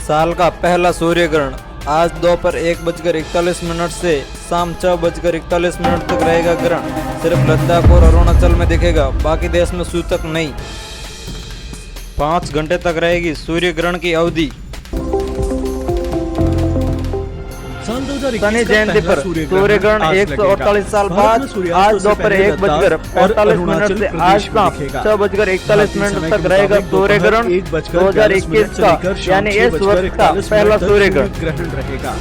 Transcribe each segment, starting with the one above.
साल का पहला सूर्य ग्रहण आज दोपहर 1:41 से शाम 6:41 तक रहेगा। ग्रहण सिर्फ लद्दाख और अरुणाचल में दिखेगा, बाकी देश में सूतक नहीं। 5 घंटे तक रहेगी सूर्य ग्रहण की अवधि। शनि जयंती पर सूर्य ग्रहण 148 साल बाद आज दोपहर 1:45 से आज शाम 6:41 तक रहेगा सूर्य ग्रहण 2021 का, यानी इस वर्ष का पहला सूर्य ग्रहण रहेगा।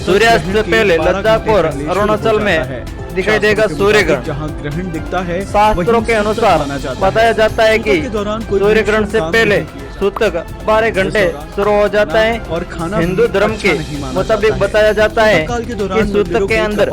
सूर्यास्त से पहले लद्दाख और अरुणाचल में दिखाई देगा सूर्य ग्रहण। जहां ग्रहण दिखता है शास्त्रों के अनुसार बताया जाता है कि सूर्य ग्रहण से पहले सूतक 12 घंटे शुरू हो जाता है और हिंदू धर्म के मुताबिक बताया जाता है कि सूतक के अंदर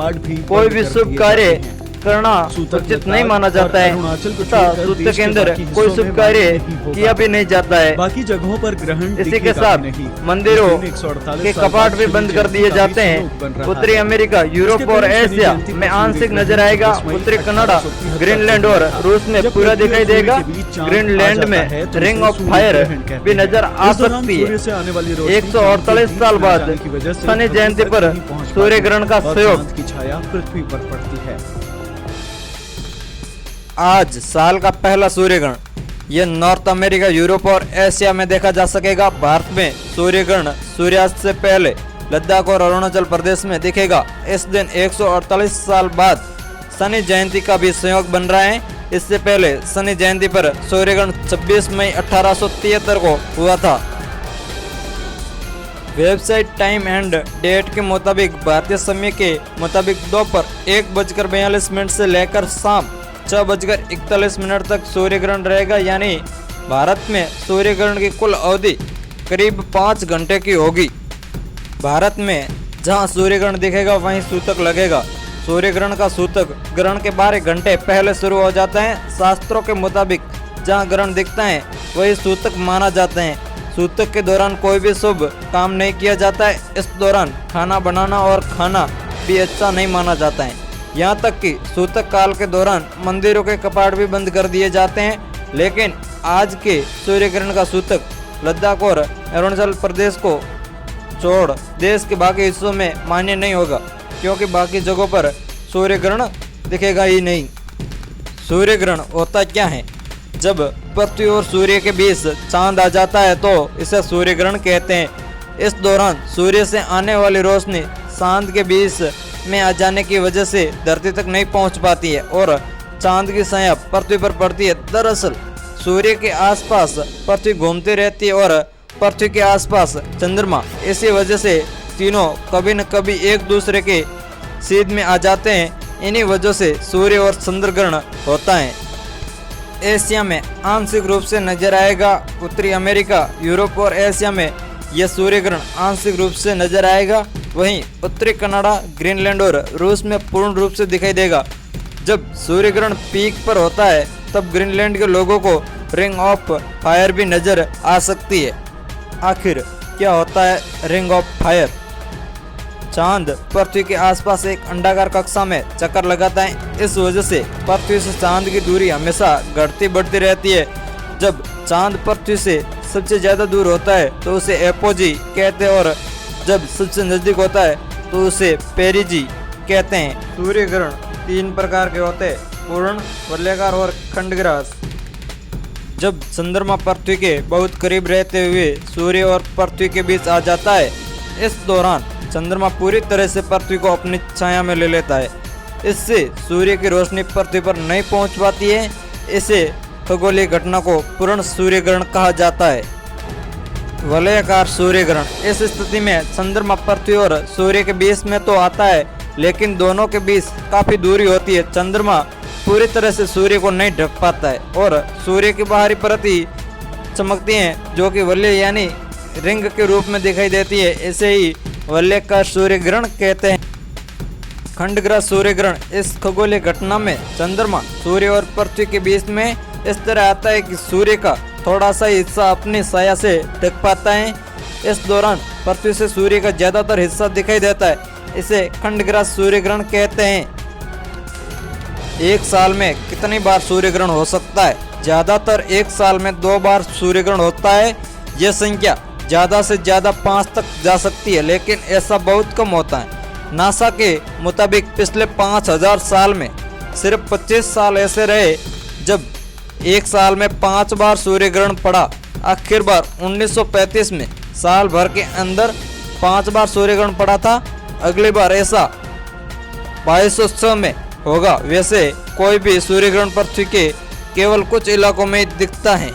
कोई भी शुभ कार्य करना उचित नहीं माना जाता है तथा सूतक के अंदर कोई शुभ कार्य किया भी नहीं जाता है। बाकी जगहों पर ग्रहण इसी के साथ मंदिरों के कपाट भी बंद कर दिए जाते हैं। उत्तरी अमेरिका, यूरोप और एशिया में आंशिक नजर आएगा। उत्तरी कनाडा, ग्रीनलैंड और रूस में पूरा दिखाई देगा। ग्रीनलैंड में रिंग ऑफ फायर भी नजर आ सकती है। 148 साल बाद शनि जयंती पर सूर्य ग्रहण का सहयोग की छाया पृथ्वी पर पड़ती है। आज साल का पहला सूर्य ग्रहण यह नॉर्थ अमेरिका, यूरोप और एशिया में देखा जा सकेगा। भारत में सूर्य ग्रहण सूर्यास्त से पहले लद्दाख और अरुणाचल प्रदेश में दिखेगा। इस दिन 148 साल बाद शनि जयंती का भी संयोग बन रहा है। इससे पहले शनि जयंती पर सूर्य ग्रहण 26 मई 1873 को हुआ था। वेबसाइट टाइम एंड डेट के मुताबिक भारतीय समय के मुताबिक दोपहर 1:42 से लेकर शाम 6:41 तक सूर्य ग्रहण रहेगा, यानी भारत में सूर्य ग्रहण की कुल अवधि करीब 5 घंटे की होगी। भारत में जहां सूर्य ग्रहण दिखेगा वहीं सूतक लगेगा। सूर्य ग्रहण का सूतक ग्रहण के 12 घंटे पहले शुरू हो जाता है। शास्त्रों के मुताबिक जहां ग्रहण दिखता है वही सूतक माना जाता है। सूतक के दौरान कोई भी शुभ काम नहीं किया जाता है। इस दौरान खाना बनाना और खाना भी अच्छा नहीं माना जाता है। यहाँ तक कि सूतक काल के दौरान मंदिरों के कपाट भी बंद कर दिए जाते हैं। लेकिन आज के सूर्य ग्रहण का सूतक लद्दाख और अरुणाचल प्रदेश को छोड़ देश के बाकी हिस्सों में मान्य नहीं होगा, क्योंकि बाकी जगहों पर सूर्य ग्रहण दिखेगा ही नहीं। सूर्य ग्रहण होता क्या है? जब पृथ्वी और सूर्य के बीच चांद आ जाता है तो इसे सूर्य ग्रहण कहते हैं। इस दौरान सूर्य से आने वाली रोशनी चांद के बीच में आ जाने की वजह से धरती तक नहीं पहुंच पाती है और चांद की छाया पृथ्वी पर पड़ती है। दरअसल सूर्य के आसपास पृथ्वी घूमती रहती है और पृथ्वी के आसपास चंद्रमा। इसी वजह से तीनों कभी न कभी एक दूसरे के सीध में आ जाते हैं। इन्हीं वजह से सूर्य और चंद्र ग्रहण होता है। एशिया में आंशिक रूप से नजर आएगा। उत्तरी अमेरिका, यूरोप और एशिया में यह सूर्य ग्रहण आंशिक रूप से नजर आएगा। वहीं उत्तरी कनाडा, ग्रीनलैंड और रूस में पूर्ण रूप से दिखाई देगा। जब सूर्य ग्रहण पीक पर होता है तब ग्रीनलैंड के लोगों को रिंग ऑफ फायर भी नजर आ सकती है। आखिर क्या होता है रिंग ऑफ फायर? चांद पृथ्वी के आसपास एक अंडाकार कक्षा में चक्कर लगाता है। इस वजह से पृथ्वी से चांद की दूरी हमेशा घटती बढ़ती रहती है। जब चांद पृथ्वी से सबसे ज्यादा दूर होता है तो उसे एपोजी कहते हैं और जब सबसे नजदीक होता है तो उसे पेरिजी कहते हैं। सूर्य ग्रहण 3 प्रकार के होते हैं: पूर्ण, वलयाकार और खंडग्रास। जब चंद्रमा पृथ्वी के बहुत करीब रहते हुए सूर्य और पृथ्वी के बीच आ जाता है, इस दौरान चंद्रमा पूरी तरह से पृथ्वी को अपनी छाया में ले लेता है। इससे सूर्य की रोशनी पृथ्वी पर नहीं पहुंच पाती है। इसे खगोलीय घटना को पूर्ण सूर्य ग्रहण कहा जाता है। वलयाकार सूर्य ग्रहण, इस स्थिति में चंद्रमा पृथ्वी और सूर्य के बीच में तो आता है, लेकिन दोनों के बीच काफी दूरी होती है। चंद्रमा पूरी तरह से सूर्य को नहीं ढक पाता है और सूर्य की बाहरी परत ही चमकती है, जो कि वलय यानी रिंग के रूप में दिखाई देती है। इसे ही वलयाकार सूर्य ग्रहण कहते हैं। खंडग्रास सूर्य ग्रहण, इस खगोलीय घटना में चंद्रमा सूर्य और पृथ्वी के बीच में इस तरह आता है कि सूर्य का थोड़ा सा हिस्सा अपनी छाया से ढक पाता है। इस दौरान पृथ्वी से सूर्य का ज्यादातर हिस्सा दिखाई देता है। इसे खंडग्रास सूर्य ग्रहण कहते हैं। एक साल में कितनी बार सूर्य ग्रहण हो सकता है? ज्यादातर एक साल में 2 बार सूर्य ग्रहण होता है। यह संख्या ज़्यादा से ज़्यादा 5 तक जा सकती है, लेकिन ऐसा बहुत कम होता है। नासा के मुताबिक पिछले 5000 साल में सिर्फ 25 साल ऐसे रहे जब एक साल में 5 बार सूर्य ग्रहण पड़ा। आखिर बार 1935 में साल भर के अंदर 5 बार सूर्य ग्रहण पड़ा था। अगली बार ऐसा 2206 में होगा। वैसे कोई भी सूर्य ग्रहण पृथ्वी के केवल कुछ इलाकों में दिखता है।